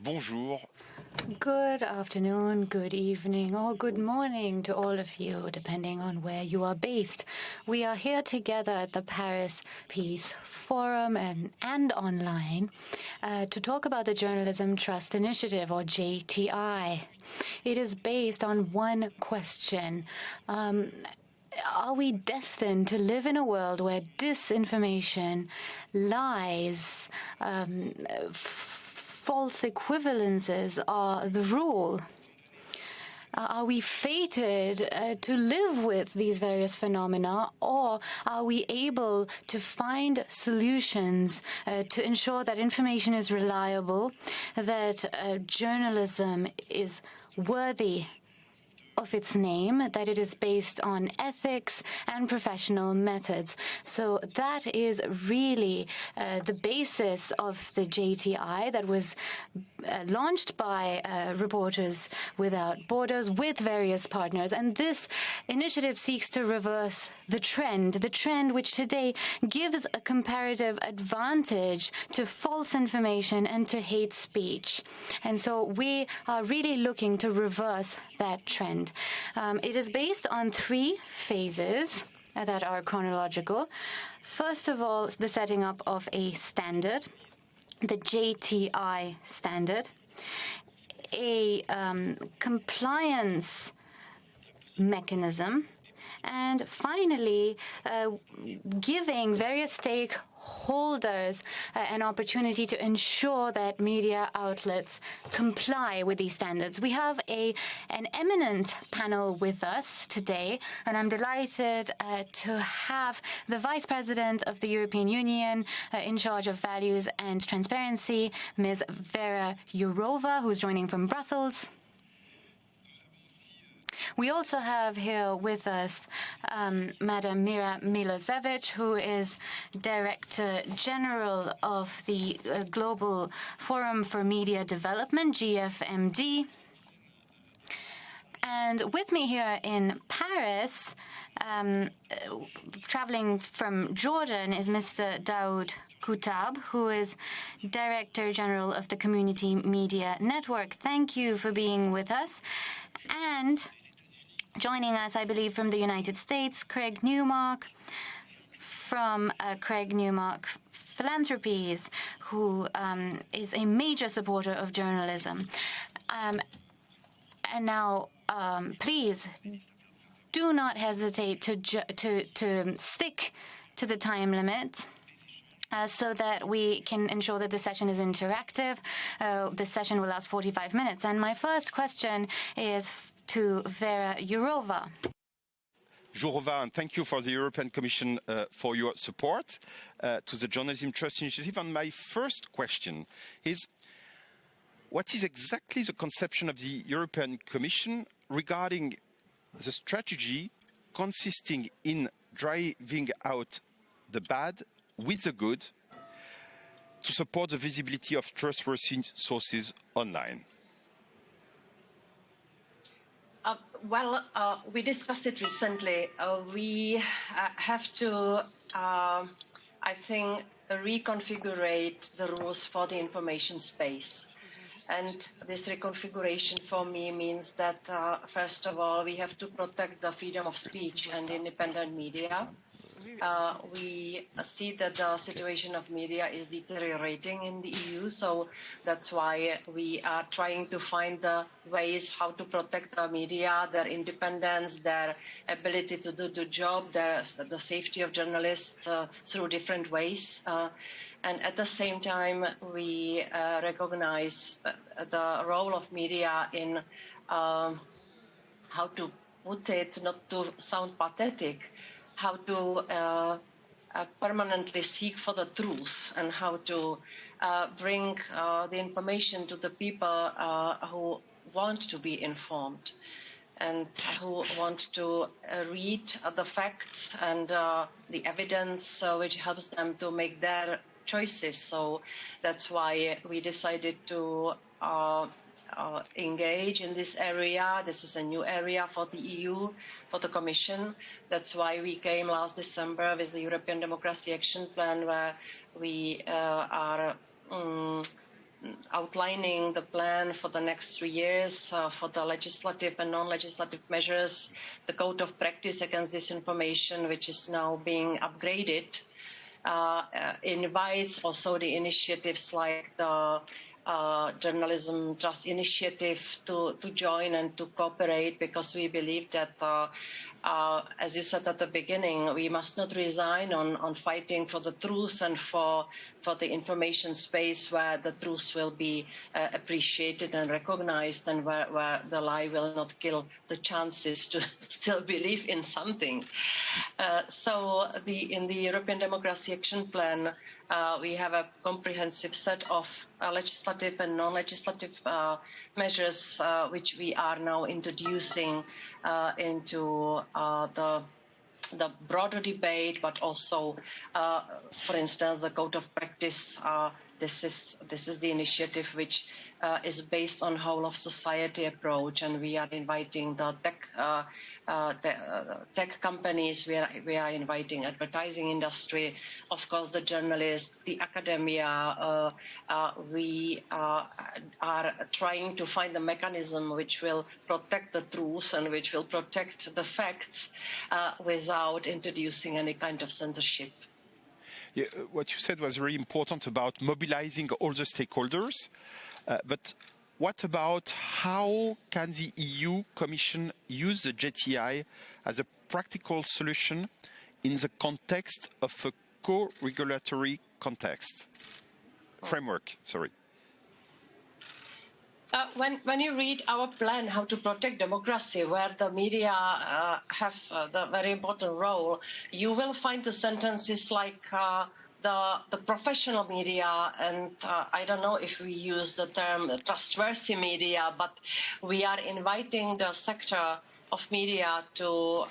Bonjour. Good afternoon, good evening, or good morning to all of you, depending on where you are based. We are here together at the Paris Peace Forum and online to talk about the Journalism Trust Initiative, or JTI. It is based on one question. Are we destined to live in a world where disinformation, lies, false equivalences are the rule? Are we fated to live with these various phenomena, or are we able to find solutions to ensure that information is reliable, that journalism is worthy of its name, that it is based on ethics and professional methods? So that is really the basis of the JTI that was launched by Reporters Without Borders with various partners. And this initiative seeks to reverse the trend which today gives a comparative advantage to false information and to hate speech. And so we are really looking to reverse that trend. It is based on three phases that are chronological. First of all, the setting up of a standard, the JTI standard, a compliance mechanism, and finally, giving various stakeholders an opportunity to ensure that media outlets comply with these standards. We have an eminent panel with us today, and I'm delighted to have the Vice President of the European Union in charge of values and transparency, Ms. Vera Jourova, who's joining from Brussels. We also have here with us Madam Mira Milosevic, who is Director General of the Global Forum for Media Development, GFMD. And with me here in Paris, traveling from Jordan, is Mr. Daoud Koutab, who is Director General of the Community Media Network. Thank you for being with us. And joining us, I believe, from the United States, Craig Newmark from Craig Newmark Philanthropies, who is a major supporter of journalism. And now, please do not hesitate to stick to the time limit, so that we can ensure that the session is interactive. The session will last 45 minutes. And my first question is to Vera Jourova. Jourova, and thank you for the European Commission for your support to the Journalism Trust Initiative. And my first question is, what is exactly the conception of the European Commission regarding the strategy consisting in driving out the bad with the good to support the visibility of trustworthy sources online? We discussed it recently. We have to, I think, reconfigure the rules for the information space. And this reconfiguration for me means that, first of all, we have to protect the freedom of speech and independent media. We see that the situation of media is deteriorating in the EU, so that's why we are trying to find the ways how to protect the media, their independence, their ability to do the job, the safety of journalists through different ways. And at the same time, we recognize the role of media in how to put it, not to sound pathetic, how to permanently seek for the truth and how to bring the information to the people who want to be informed and who want to read the facts and the evidence which helps them to make their choices. So that's why we decided to engage in this area. This is a new area for the EU, for the Commission. That's why we came last December with the European Democracy Action Plan, where we are outlining the plan for the next 3 years for the legislative and non-legislative measures, the code of practice against disinformation, which is now being upgraded, invites also the initiatives like the Journalism Trust Initiative to join and to cooperate, because we believe that, as you said at the beginning, we must not resign on fighting for the truth and for the information space where the truth will be appreciated and recognized, and where the lie will not kill the chances to still believe in something. So in the European Democracy Action Plan, we have a comprehensive set of legislative and non-legislative measures which we are now introducing into the broader debate, but also, for instance, the code of practice. This is the initiative which is based on whole of society approach, and we are inviting the tech companies, we are inviting advertising industry, of course the journalists, the academia. We are trying to find a mechanism which will protect the truth and which will protect the facts without introducing any kind of censorship. Yeah, what you said was very important about mobilizing all the stakeholders. But what about how can the EU Commission use the JTI as a practical solution in the context of a co-regulatory framework? Sorry. When you read our plan, How to Protect Democracy, where the media have the very important role, you will find the sentences like the professional media, and I don't know if we use the term trustworthy media, but we are inviting the sector of media to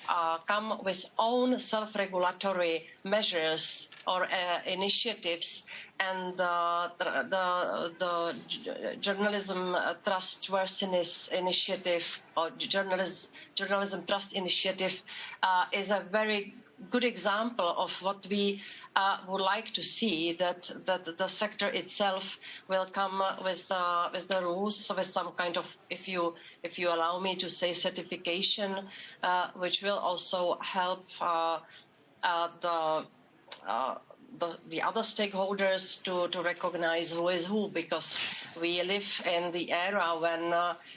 come with own self-regulatory measures or initiatives, and the Journalism Trustworthiness Initiative or Journalism Trust Initiative is a very good example of what we would like to see, that the sector itself will come with the rules, with some kind of, if you allow me to say, certification, which will also help the other stakeholders to recognize who is who, because we live in the era when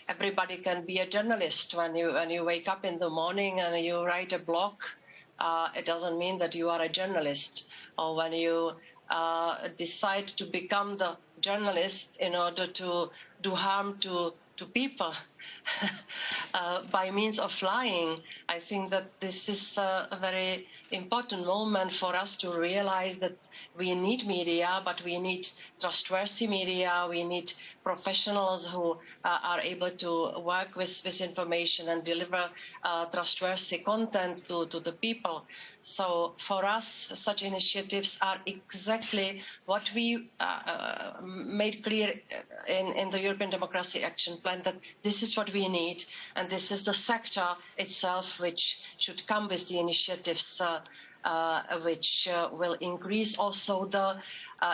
everybody can be a journalist. When you wake up in the morning and you write a blog, it doesn't mean that you are a journalist. Or when you decide to become the journalist in order to do harm to people by means of lying, I think that this is a very important moment for us to realize that we need media, but we need trustworthy media. We need professionals who are able to work with information and deliver trustworthy content to the people. So for us, such initiatives are exactly what we made clear in the European Democracy Action Plan, that this is what we need, and this is the sector itself which should come with the initiatives which will increase also the,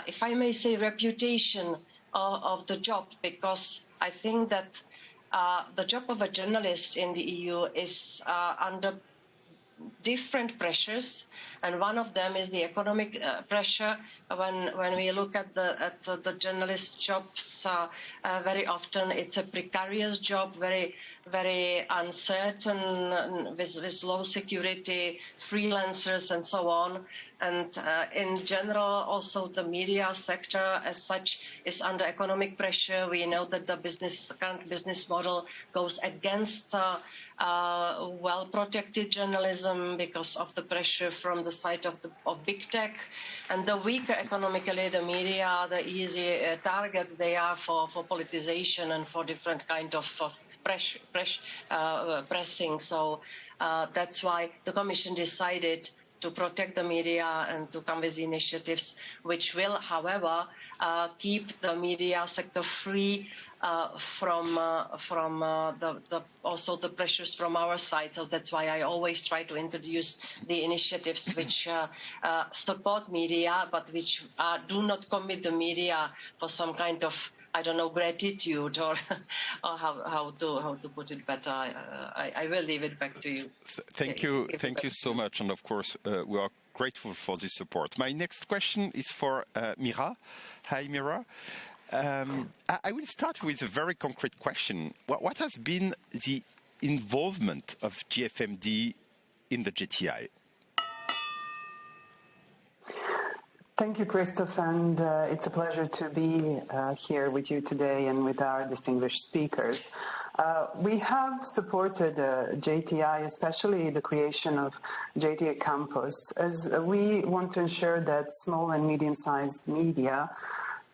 if I may say, reputation of the job, because I think that the job of a journalist in the EU is under different pressures, and one of them is the economic pressure. When we look at the journalist jobs, very often it's a precarious job, very uncertain, with low security, freelancers and so on. And in general, also the media sector as such is under economic pressure. We know that the current business model goes against well-protected journalism because of the pressure from the side of big tech, and the weaker economically the media, the easy targets they are for politicization and for different kind of pressing. So that's why the Commission decided to protect the media and to come with initiatives which will, however, keep the media sector free from also the pressures from our side. So that's why I always try to introduce the initiatives which support media, but which do not commit the media for some kind of I don't know, gratitude or, or how to put it better. I will leave it back to you. Thank you so much. And of course, we are grateful for this support. My next question is for Mira. Hi, Mira. I will start with a very concrete question. What has been the involvement of GFMD in the JTI? Thank you, Christoph, and it's a pleasure to be here with you today and with our distinguished speakers. We have supported JTI, especially the creation of JTI Campus, as we want to ensure that small and medium-sized media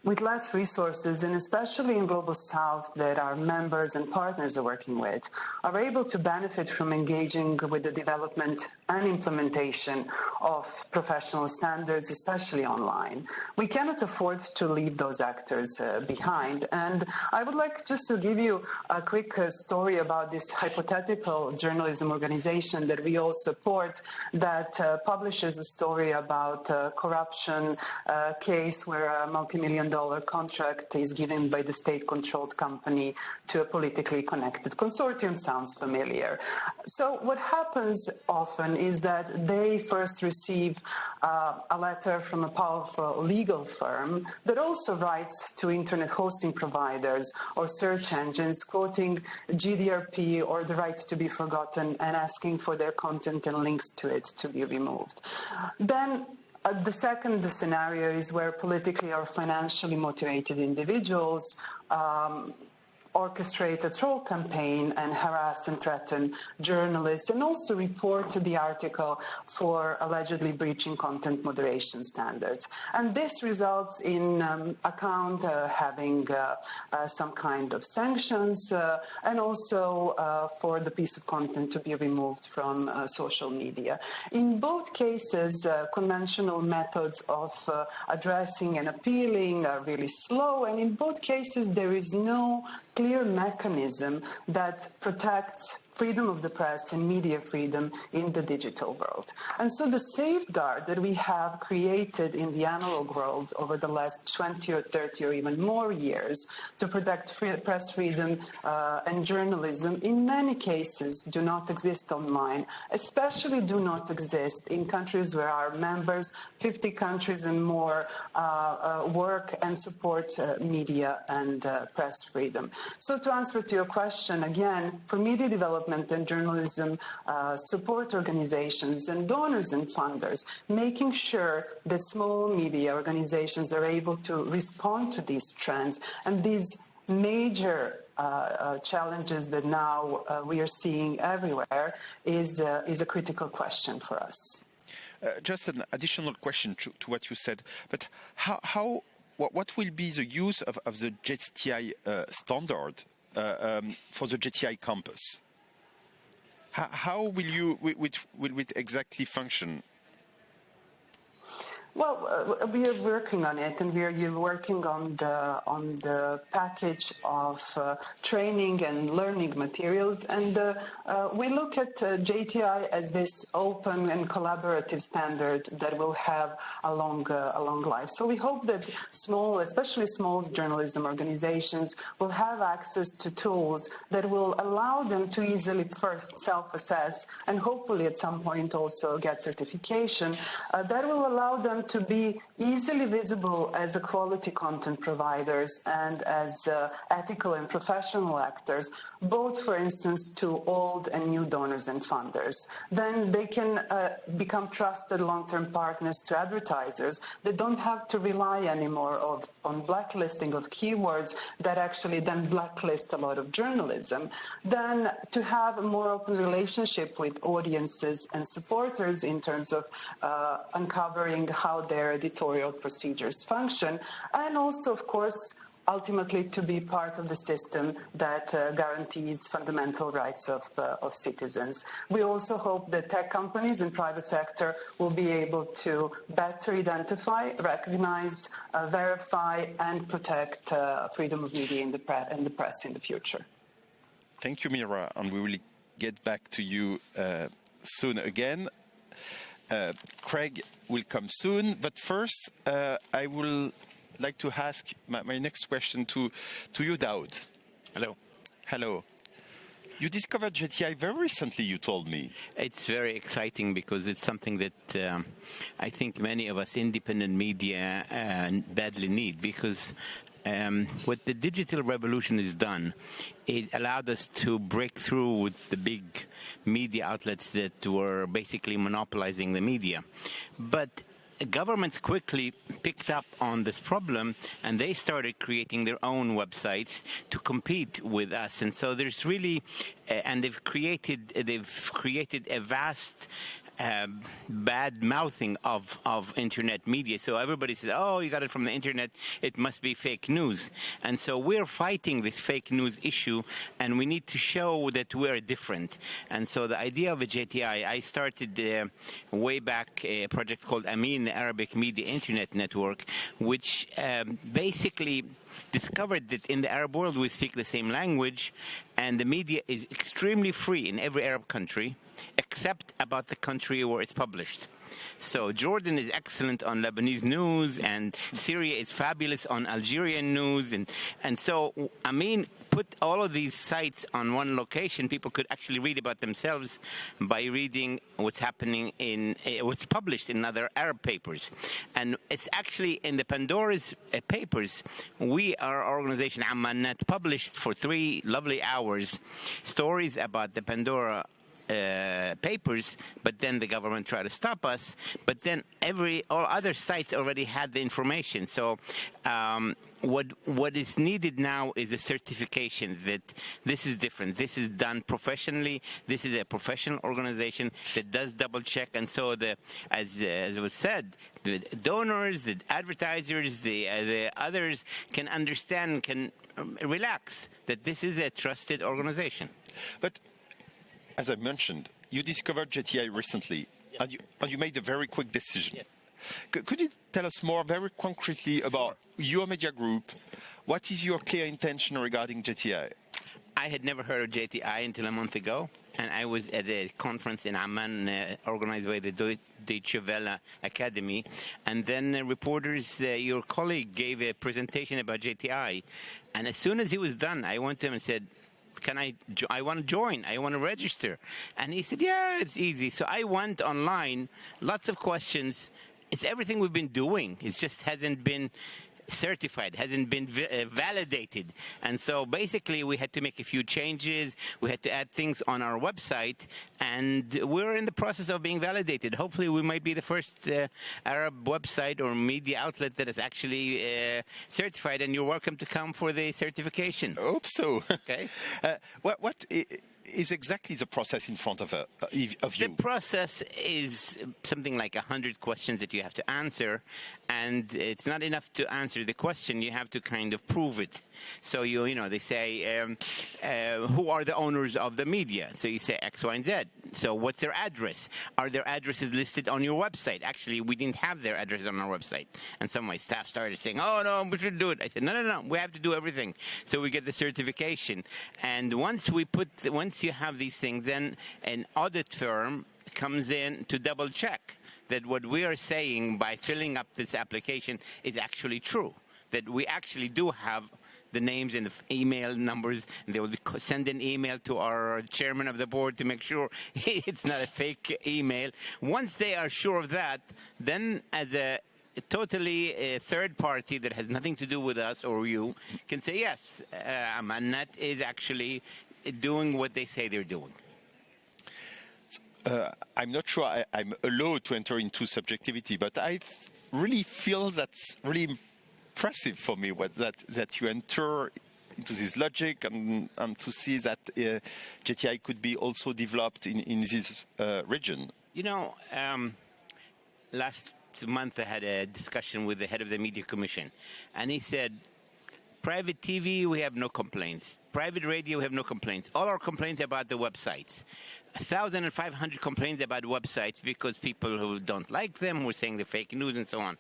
with less resources, and especially in Global South that our members and partners are working with, are able to benefit from engaging with the development and implementation of professional standards, especially online. We cannot afford to leave those actors behind. And I would like just to give you a quick story about this hypothetical journalism organization that we all support that publishes a story about a corruption case where a multi-million-dollar contract is given by the state-controlled company to a politically connected consortium. Sounds familiar. So what happens often is that they first receive a letter from a powerful legal firm that also writes to internet hosting providers or search engines, quoting GDPR or the right to be forgotten and asking for their content and links to it to be removed. Then the second scenario is where politically or financially motivated individuals orchestrate a troll campaign and harass and threaten journalists, and also report the article for allegedly breaching content moderation standards. And this results in account having some kind of sanctions and also for the piece of content to be removed from social media. In both cases, conventional methods of addressing and appealing are really slow, and in both cases there is no clear mechanism that protects freedom of the press and media freedom in the digital world. And so the safeguard that we have created in the analog world over the last 20 or 30 or even more years to protect press freedom and journalism in many cases do not exist online, especially do not exist in countries where our members, 50 countries and more, work and support media and press freedom. So to answer to your question, again, for media development and journalism support organizations and donors and funders, making sure that small media organizations are able to respond to these trends and these major challenges that now we are seeing everywhere is a critical question for us. Just an additional question to what you said, but what will be the use of the JTI standard for the JTI campus? How will it exactly function? Well, we are working on it, and we are working on the package of training and learning materials. And we look at JTI as this open and collaborative standard that will have a long life. So we hope that especially small journalism organizations, will have access to tools that will allow them to easily first self-assess and hopefully at some point also get certification that will allow them to be easily visible as a quality content providers and as ethical and professional actors, both, for instance, to old and new donors and funders. Then they can become trusted long-term partners to advertisers. They don't have to rely anymore on blacklisting of keywords that actually then blacklist a lot of journalism. Then to have a more open relationship with audiences and supporters in terms of uncovering how their editorial procedures function, and also, of course, ultimately to be part of the system that guarantees fundamental rights of citizens. We also hope that tech companies and private sector will be able to better identify, recognize, verify, and protect freedom of media in the press in the future. Thank you, Mira, and we will get back to you soon again. Craig will come soon, but first I will like to ask my next question to you, Daoud. Hello. Hello. You discovered JTI very recently, you told me. It's very exciting because it's something that I think many of us independent media badly need, because what the digital revolution has done is allowed us to break through with the big media outlets that were basically monopolizing the media. But governments quickly picked up on this problem, and they started creating their own websites to compete with us. And so there's really, and they've created a vast bad mouthing of internet media. So everybody says, oh, you got it from the internet, it must be fake news. And so we're fighting this fake news issue, and we need to show that we're different. And so the idea of a JTI, I started way back a project called Amin, the Arabic Media Internet Network, which basically discovered that in the Arab world we speak the same language, and the media is extremely free in every Arab country, except about the country where it's published. So Jordan is excellent on Lebanese news, and Syria is fabulous on Algerian news. And so, I mean, put all of these sites on one location. People could actually read about themselves by reading what's happening in what's published in other Arab papers. And it's actually in the Pandora's papers, our organization Ammannet published for 3 lovely hours stories about the Pandora papers, but then the government tried to stop us. But then all other sites already had the information. So what is needed now is a certification that this is different. This is done professionally. This is a professional organization that does double check. And so as was said, the donors, the advertisers, the others can understand, can relax that this is a trusted organization. But as I mentioned, you discovered JTI recently, and you made a very quick decision. Yes. Could you tell us more very concretely about your media group? What is your clear intention regarding JTI? I had never heard of JTI until a month ago, and I was at a conference in Amman organized by the Deutsche Welle Academy, and then reporters, your colleague gave a presentation about JTI, and as soon as he was done, I went to him and said, I want to join, I want to register. And he said, yeah, it's easy. So I went online, lots of questions. It's everything we've been doing. It just hasn't been certified, hasn't been validated. And so basically we had to make a few changes. We had to add things on our website, and we're in the process of being validated. Hopefully we might be the first Arab website or media outlet that is actually certified, and you're welcome to come for the certification. I hope so. Okay. What is exactly the process in front of you? The process is something like 100 questions that you have to answer, and it's not enough to answer the question. You have to kind of prove it. So they say, who are the owners of the media? So you say X, Y, and Z. So what's their address? Are their addresses listed on your website? Actually, we didn't have their address on our website, and some of my staff started saying, "Oh no, we should do it." I said, "No, we have to do everything." So we get the certification, and once you have these things, then an audit firm comes in to double check that what we are saying by filling up this application is actually true, that we actually do have the names and the email numbers, and they will send an email to our chairman of the board to make sure it's not a fake email. Once they are sure of that, then as a third party that has nothing to do with us or you can say, yes, Ammannet is actually doing what they say they're doing. I'm not sure I'm allowed to enter into subjectivity, but I really feel that's really impressive for me that you enter into this logic and to see that JTI could be also developed in this region. Last month I had a discussion with the head of the Media Commission, and he said, private TV, we have no complaints. Private radio, we have no complaints. All our complaints about the websites. 1,500 complaints about websites because people who don't like them were saying the fake news and so on.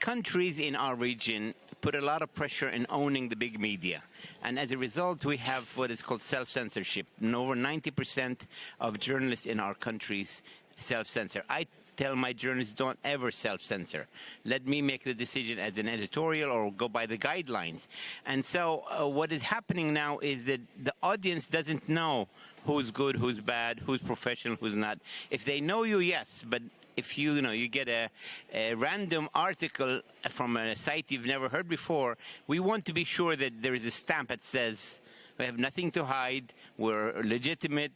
Countries in our region put a lot of pressure in owning the big media. And as a result, we have what is called self-censorship. And over 90% of journalists in our countries self-censor. I tell my journalists, don't ever self-censor. Let me make the decision as an editorial or go by the guidelines. And so what is happening now is that the audience doesn't know who's good, who's bad, who's professional, who's not. If they know you, yes, but if you get a random article from a site you've never heard before, we want to be sure that there is a stamp that says, we have nothing to hide, we're legitimate,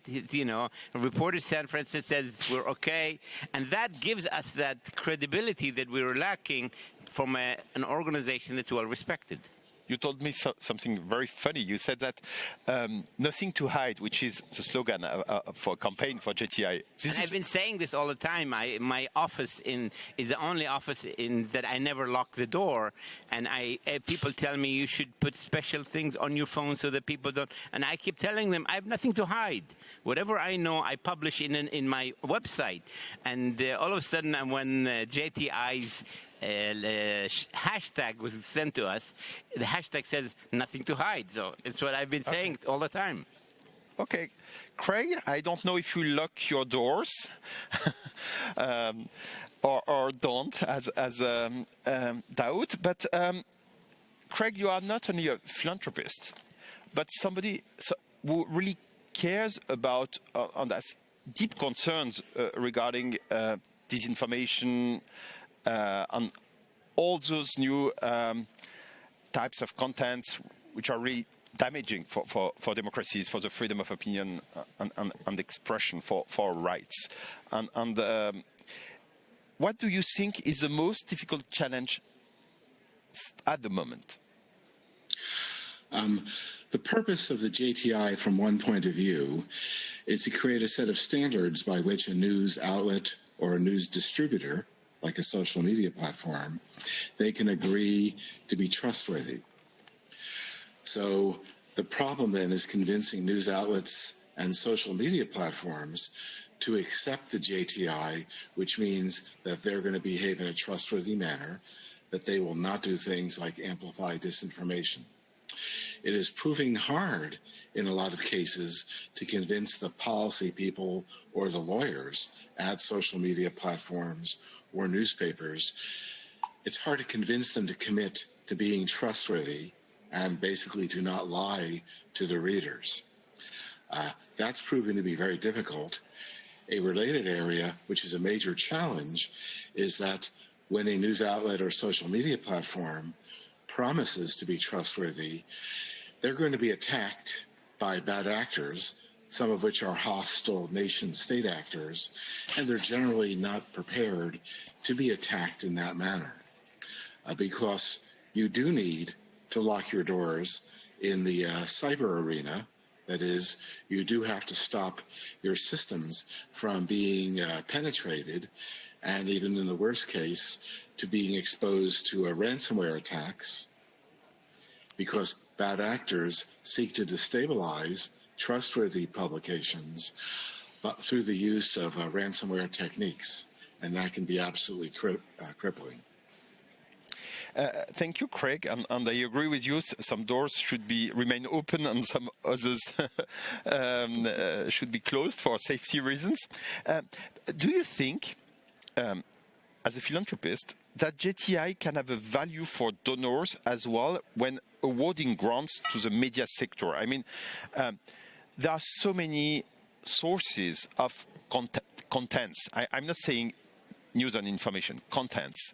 Reporter San Francisco says we're okay, and that gives us that credibility that we were lacking from an organization that's well respected. You told me something very funny. You said that nothing to hide, which is the slogan for a campaign for JTI. And I've been saying this all the time. My office is the only office that I never lock the door. And people tell me you should put special things on your phone so that people don't. And I keep telling them I have nothing to hide. Whatever I know, I publish in my website. And all of a sudden, when JTI's hashtag was sent to us, the hashtag says nothing to hide. So it's what I've been saying all the time. Okay. Craig, I don't know if you lock your doors or don't as doubt, but Craig, you are not only a philanthropist, but somebody who really cares about on that deep concerns regarding disinformation, on all those new types of contents which are really damaging for democracies, for the freedom of opinion and expression, for rights. And what do you think is the most difficult challenge at the moment? The purpose of the JTI, from one point of view, is to create a set of standards by which a news outlet or a news distributor, like a social media platform, they can agree to be trustworthy. So the problem then is convincing news outlets and social media platforms to accept the JTI, which means that they're going to behave in a trustworthy manner, that they will not do things like amplify disinformation. It is proving hard in a lot of cases to convince the policy people or the lawyers at social media platforms or newspapers. It's hard to convince them to commit to being trustworthy and basically to not lie to the readers. That's proven to be very difficult. A related area, which is a major challenge, is that when a news outlet or social media platform promises to be trustworthy, they're going to be attacked by bad actors, some of which are hostile nation-state actors, and they're generally not prepared to be attacked in that manner. Because you do need to lock your doors in the cyber arena. That is, you do have to stop your systems from being penetrated, and even in the worst case, to being exposed to ransomware attacks, because bad actors seek to destabilize trustworthy publications but through the use of ransomware techniques, and that can be absolutely crippling. Thank you, Craig, and I agree with you. Some doors should remain open, and some others should be closed for safety reasons. Do you think, as a philanthropist, that JTI can have a value for donors as well when awarding grants to the media sector? I mean, there are so many sources of contents. I'm not saying news and information, contents.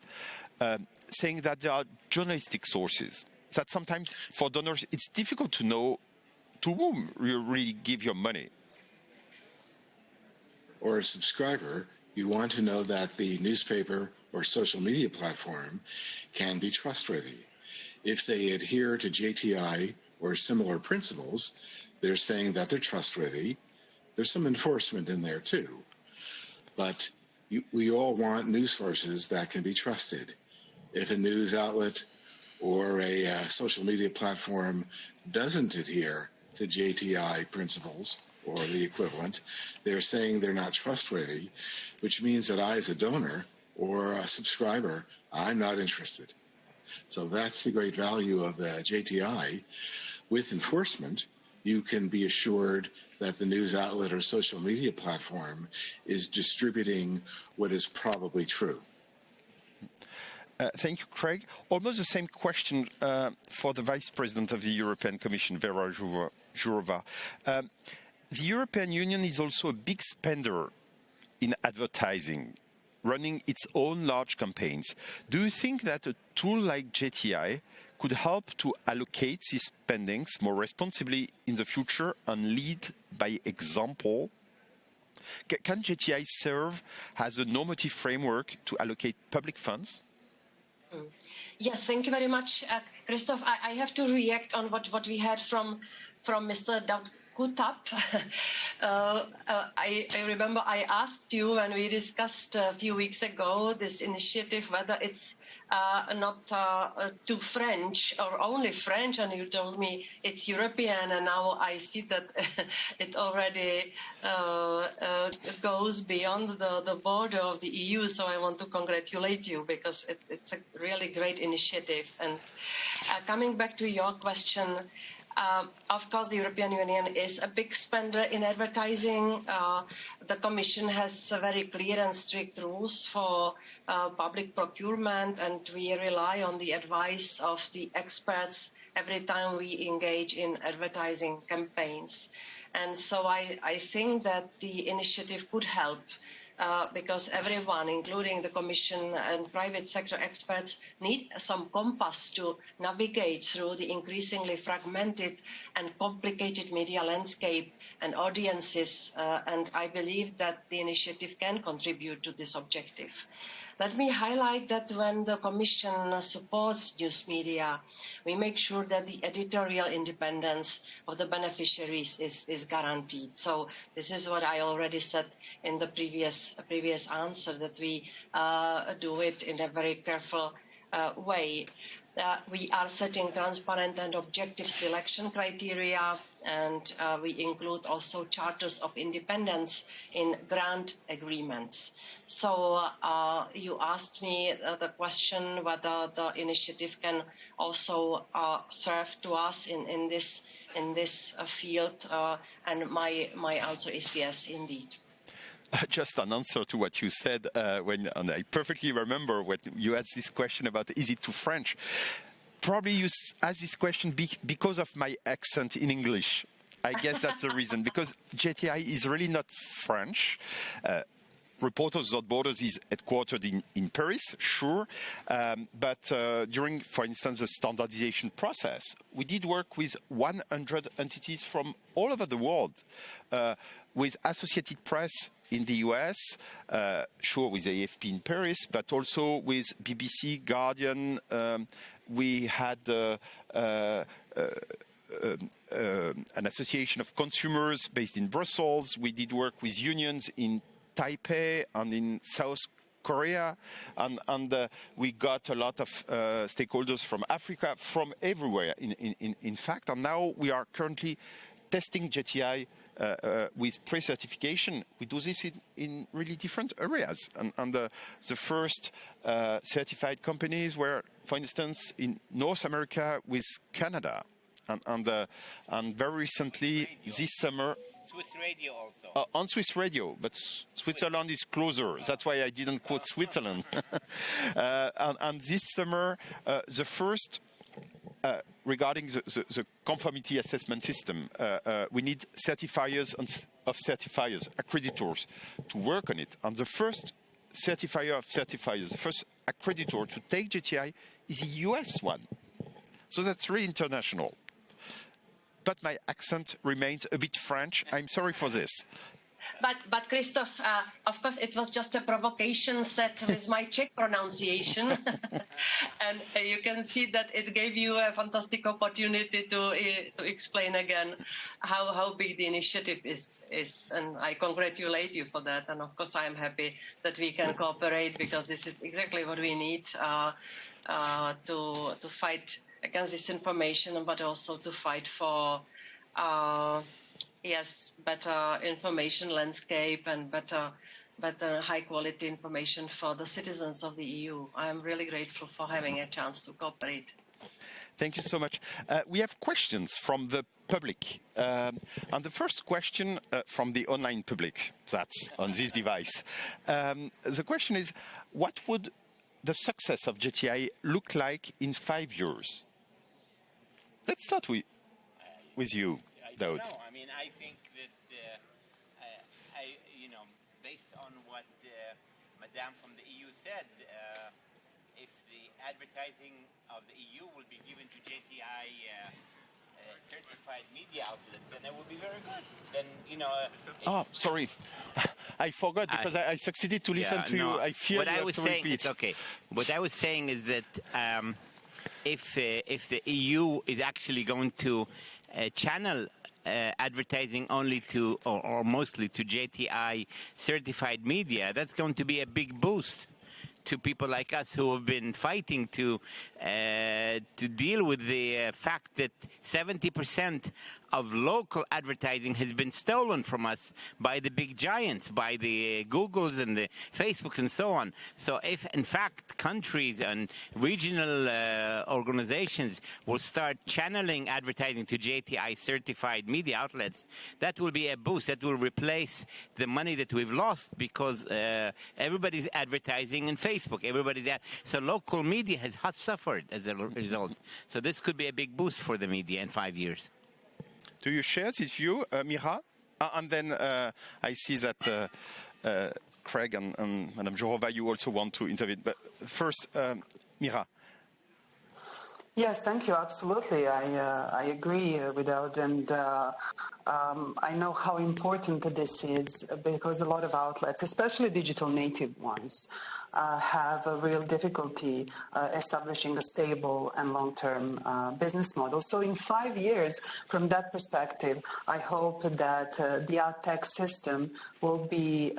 Saying that there are journalistic sources, that sometimes for donors it's difficult to know to whom you really give your money. Or a subscriber, you want to know that the newspaper or social media platform can be trustworthy. If they adhere to JTI or similar principles, they're saying that they're trustworthy. There's some enforcement in there too. But we all want news sources that can be trusted. If a news outlet or a social media platform doesn't adhere to JTI principles or the equivalent, they're saying they're not trustworthy, which means that I, as a donor or a subscriber, I'm not interested. So that's the great value of the JTI. With enforcement, you can be assured that the news outlet or social media platform is distributing what is probably true. Thank you, Craig. Almost the same question for the Vice President of the European Commission, Vera Jourova. The European Union is also a big spender in advertising, running its own large campaigns. Do you think that a tool like JTI could help to allocate these spendings more responsibly in the future and lead by example? Can JTI serve as a normative framework to allocate public funds? Yes, thank you very much, Christoph. I have to react on what we had from Mr. Kutab. I remember I asked you when we discussed a few weeks ago this initiative whether it's not too French or only French, and you told me it's European, and now I see that it already goes beyond the border of the EU, so I want to congratulate you because it's a really great initiative. And coming back to your question, of course, the European Union is a big spender in advertising. The Commission has very clear and strict rules for public procurement, and we rely on the advice of the experts every time we engage in advertising campaigns. And so I think that the initiative could help. Because everyone, including the Commission and private sector experts, need some compass to navigate through the increasingly fragmented and complicated media landscape and audiences, and I believe that the initiative can contribute to this objective. Let me highlight that when the Commission supports news media, we make sure that the editorial independence of the beneficiaries is guaranteed. So this is what I already said in the previous answer, that we do it in a very careful way. We are setting transparent and objective selection criteria, and we include also charters of independence in grant agreements. So you asked me the question whether the initiative can also serve to us in this field, and my answer is yes, indeed. Just an answer to what you said, and I perfectly remember when you asked this question about is it too French? Probably you asked this question because of my accent in English. I guess that's the reason, because JTI is really not French. Reporters Without Borders is headquartered in Paris, sure, but during, for instance, the standardization process, we did work with 100 entities from all over the world, with Associated Press in the US, sure, with AFP in Paris, but also with BBC, Guardian. We had an association of consumers based in Brussels. We did work with unions in Taipei and in South Korea, and we got a lot of stakeholders from Africa, from everywhere, in fact. And now we are currently testing JTI with pre-certification. We do this in really different areas. And the first certified companies were, for instance, in North America with Canada. And very recently, this summer, Swiss radio also. On Swiss radio, but Switzerland is closer. That's why I didn't quote Switzerland. and this summer, the first, regarding the conformity assessment system, we need certifiers of certifiers, accreditors, to work on it. And the first certifier of certifiers, the first accreditor to take JTI is a US one. So that's really international. But my accent remains a bit French. I'm sorry for this. But Christoph, of course, it was just a provocation set with my Czech pronunciation. And you can see that it gave you a fantastic opportunity to explain again how big the initiative is. And I congratulate you for that. And of course, I am happy that we can cooperate, because this is exactly what we need to fight against disinformation, but also to fight for better information landscape and better high quality information for the citizens of the EU. I am really grateful for having a chance to cooperate. Thank you so much. We have questions from the public. And the first question from the online public, that's on this device. The question is, what would the success of JTI look like in 5 years? Let's start with you, Daoud. No, I mean, I think that, based on what Madame from the EU said, if the advertising of the EU will be given to JTI certified media outlets, then it will be very good. Then, Sorry. I forgot because I succeeded to listen to you. I fear what you I have was to saying, repeat. it's okay. What I was saying is that if the EU is actually going to channel advertising only to, or mostly to JTI certified media, that's going to be a big boost to people like us who have been fighting to deal with the fact that 70% of local advertising has been stolen from us by the big giants, by the Googles and the Facebooks and so on. So if, in fact, countries and regional organizations will start channeling advertising to JTI-certified media outlets, that will be a boost. That will replace the money that we've lost because everybody's advertising in Facebook. So local media has suffered as a result. So this could be a big boost for the media in 5 years. Do you share this view, Mira? And then I see that Craig and Madame Jourova, you also want to intervene. But first, Mira. Yes, thank you. Absolutely. I agree with Daoud, and I know how important this is because a lot of outlets, especially digital native ones, have a real difficulty establishing a stable and long-term business model. So in 5 years, from that perspective, I hope that the ad tech system will be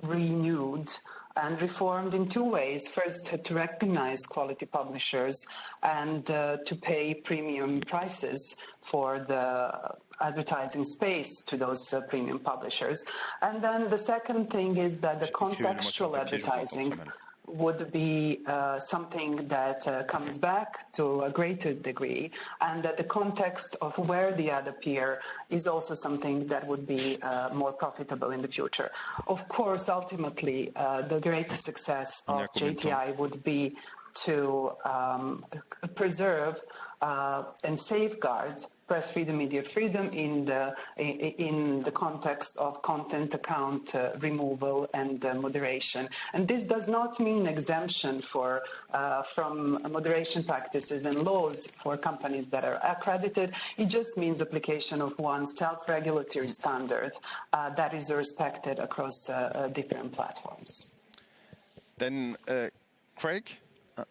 renewed and reformed in two ways. First, to recognize quality publishers and to pay premium prices for the advertising space to those premium publishers. And then the second thing is that the contextual advertising would be something that comes back to a greater degree, and that the context of where the ad appear is also something that would be more profitable in the future. Of course, ultimately, the greatest success of JTI would be to preserve and safeguard press freedom, media freedom in the context of content account removal and moderation. And this does not mean exemption from moderation practices and laws for companies that are accredited. It just means application of one self-regulatory standard that is respected across different platforms. Then Craig,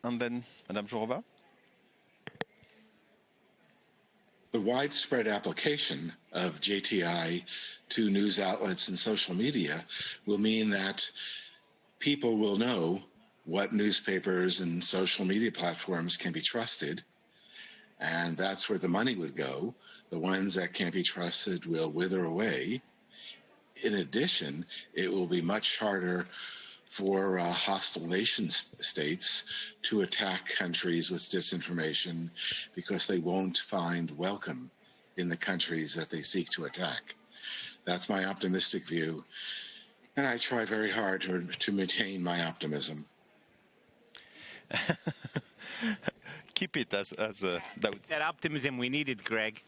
and then Madame Jourova. The widespread application of JTI to news outlets and social media will mean that people will know what newspapers and social media platforms can be trusted, and that's where the money would go. The ones that can't be trusted will wither away. In addition, it will be much harder for hostile nation states to attack countries with disinformation because they won't find welcome in the countries that they seek to attack. That's my optimistic view, and I try very hard to maintain my optimism. Keep it as that optimism we needed, Greg.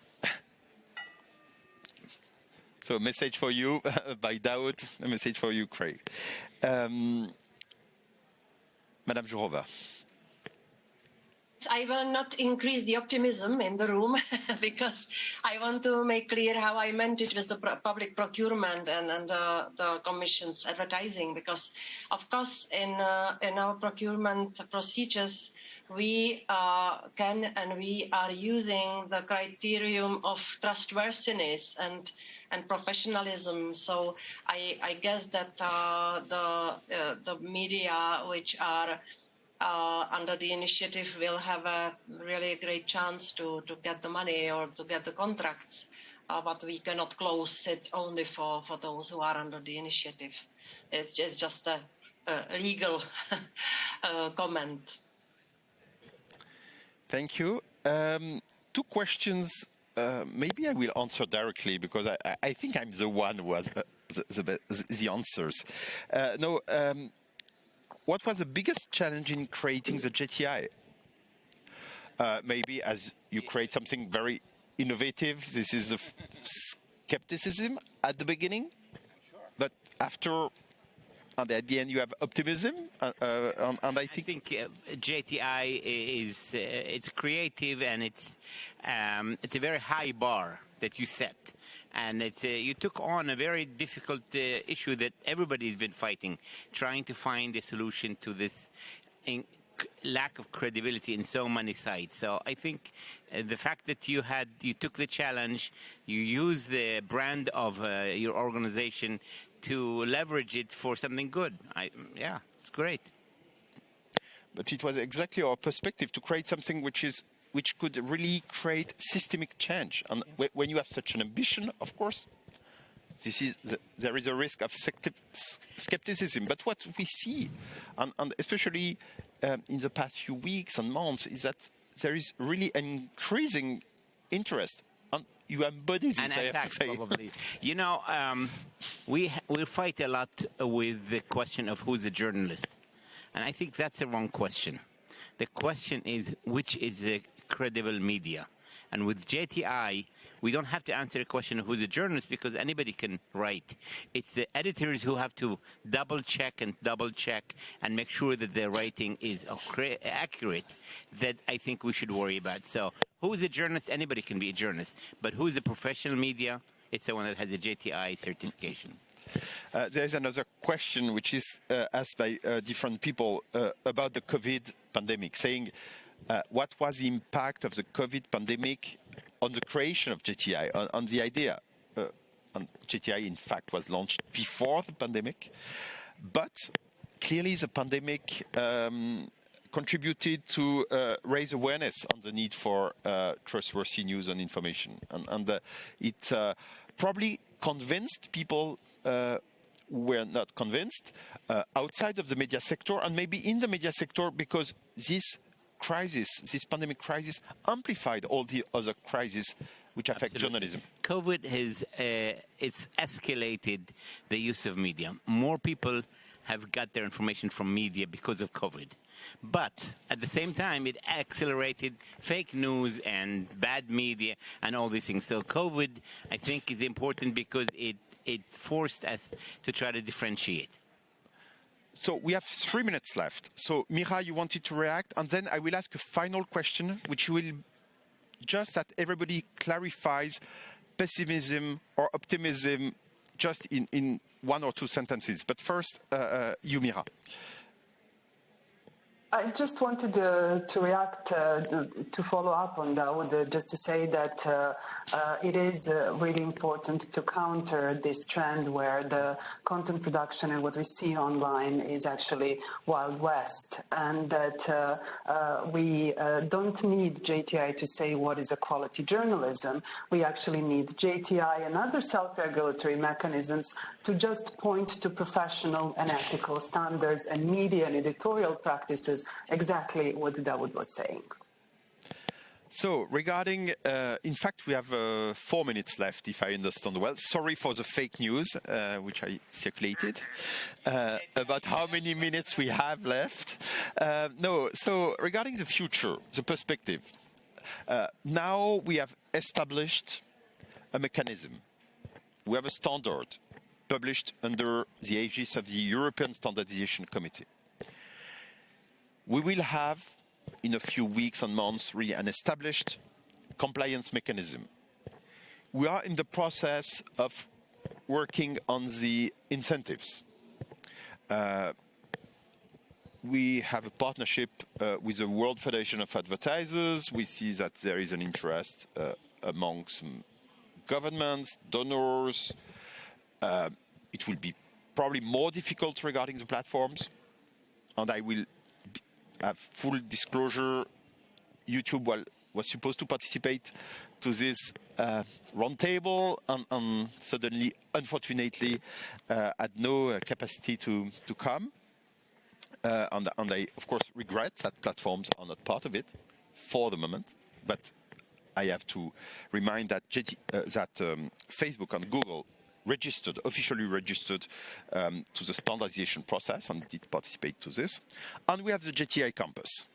So a message for you by Daoud, a message for you, Craig. Madame Jourova. I will not increase the optimism in the room because I want to make clear how I meant it with the public procurement and the Commission's advertising. Because, of course, in our procurement procedures, we can and we are using the criterion of trustworthiness and professionalism. So I guess that the media which are under the initiative will have a really great chance to get the money or to get the contracts, but we cannot close it only for those who are under the initiative. It's just a legal comment. Thank you. Two questions maybe I will answer directly because I think I'm the one who has the answers. What was the biggest challenge in creating the JTI? Maybe as you create something very innovative, this is the skepticism at the beginning, but after and at the end you have optimism, and I think JTI is it's creative and it's a very high bar that you set, and it's you took on a very difficult issue that everybody's been fighting, trying to find a solution to this lack of credibility in so many sites. So I think the fact that you took the challenge, you used the brand of your organization to leverage it for something good. It's great. But it was exactly our perspective to create something which could really create systemic change. And when you have such an ambition, of course, there is a risk of skepticism. But what we see, and especially in the past few weeks and months, is that there is really an increasing interest. And you embody this, and I have to say. Probably. We fight a lot with the question of who's a journalist. And I think that's the wrong question. The question is, which is a credible media? And with JTI, we don't have to answer the question of who's a journalist because anybody can write. It's the editors who have to double check and make sure that their writing is accurate that I think we should worry about. So who is a journalist? Anybody can be a journalist. But who is a professional media? It's the one that has a JTI certification. There's another question which is asked by different people about the COVID pandemic, saying what was the impact of the COVID pandemic on the creation of JTI, on the idea. And JTI, in fact, was launched before the pandemic, but clearly the pandemic contributed to raise awareness on the need for trustworthy news and information. And it probably convinced people who were not convinced outside of the media sector and maybe in the media sector, because this pandemic crisis amplified all the other crises which affect journalism. COVID has it's escalated the use of media. More people have got their information from media because of COVID. But at the same time, it accelerated fake news and bad media and all these things. So COVID, I think, is important because it forced us to try to differentiate. So we have 3 minutes left. So Mira, you wanted to react, and then I will ask a final question, which will just that everybody clarifies pessimism or optimism just in 1 or 2 sentences. But first, you, Mira. I just wanted to react, to follow up on Daoud, just to say that it is really important to counter this trend where the content production and what we see online is actually Wild West, and that we don't need JTI to say what is a quality journalism. We actually need JTI and other self-regulatory mechanisms to just point to professional and ethical standards and media and editorial practices, exactly what Daoud was saying. So regarding, in fact, we have 4 minutes left, if I understand well. Sorry for the fake news, which I circulated, about how many minutes we have left. So regarding the future, the perspective, now we have established a mechanism. We have a standard published under the aegis of the European Standardization Committee. We will have, in a few weeks and months, really an established compliance mechanism. We are in the process of working on the incentives. We have a partnership with the World Federation of Advertisers. We see that there is an interest among some governments, donors. It will be probably more difficult regarding the platforms, and I will have full disclosure. YouTube was supposed to participate to this roundtable, and suddenly, unfortunately, had no capacity to come. And I, of course, regret that platforms are not part of it for the moment. But I have to remind that Facebook and Google officially registered to the standardization process and did participate to this. And we have the JTI campus.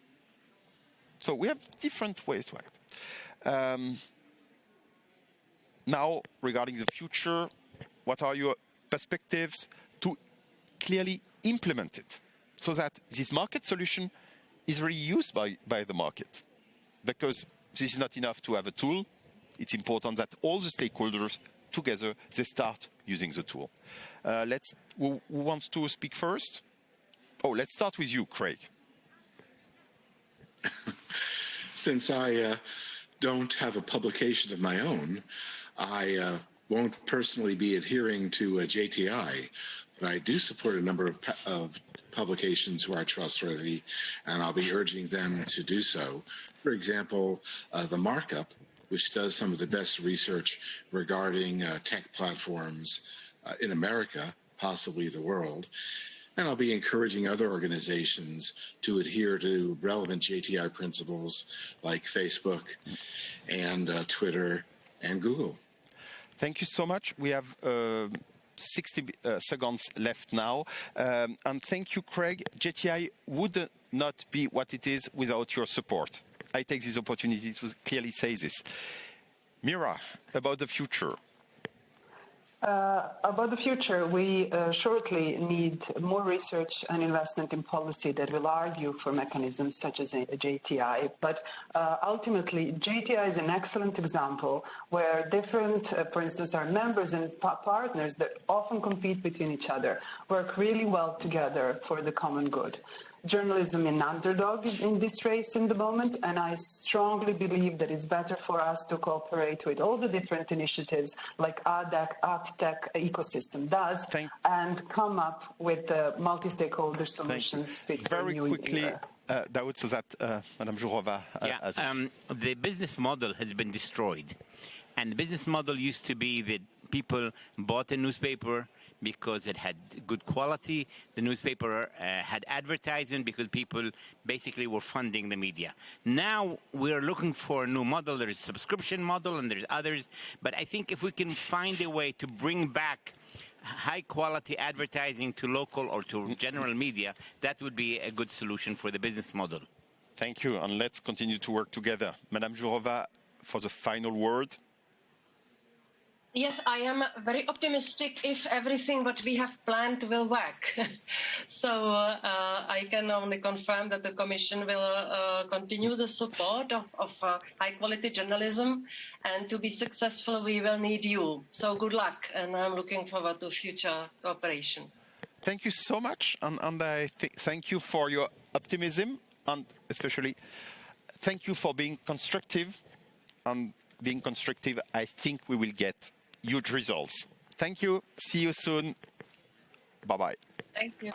So we have different ways to act. Now, regarding the future, what are your perspectives to clearly implement it so that this market solution is really used by the market? Because this is not enough to have a tool. It's important that all the stakeholders together, they start using the tool. Who wants to speak first? Oh, let's start with you, Craig. Since I don't have a publication of my own, I won't personally be adhering to JTI, but I do support a number of publications who are trustworthy, and I'll be urging them to do so. For example, the Markup, which does some of the best research regarding tech platforms in America, possibly the world. And I'll be encouraging other organizations to adhere to relevant JTI principles like Facebook and Twitter and Google. Thank you so much. We have 60 seconds left now. And thank you, Craig. JTI would not be what it is without your support. I take this opportunity to clearly say this. Mira, about the future. About the future, we shortly need more research and investment in policy that will argue for mechanisms such as a JTI. But ultimately, JTI is an excellent example where different, for instance, our members and partners that often compete between each other work really well together for the common good. Journalism is an underdog in this race in the moment, and I strongly believe that it's better for us to cooperate with all the different initiatives like ad tech ecosystem does and come up with multi-stakeholder solutions fit for a new era. Daoud, so that Madame Jourova. The business model has been destroyed. And the business model used to be that people bought a newspaper because it had good quality. The newspaper had advertisement because people basically were funding the media. Now we're looking for a new model. There's a subscription model and there's others. But I think if we can find a way to bring back high-quality advertising to local or to general media, that would be a good solution for the business model. Thank you, and let's continue to work together. Madame Jourova, for the final word. Yes, I am very optimistic if everything what we have planned will work. So I can only confirm that the Commission will continue the support of high-quality journalism, and to be successful, we will need you. So good luck, and I'm looking forward to future cooperation. Thank you so much, and I thank you for your optimism, and especially thank you for being constructive. And being constructive, I think we will get huge results. Thank you. See you soon. Bye-bye. Thank you.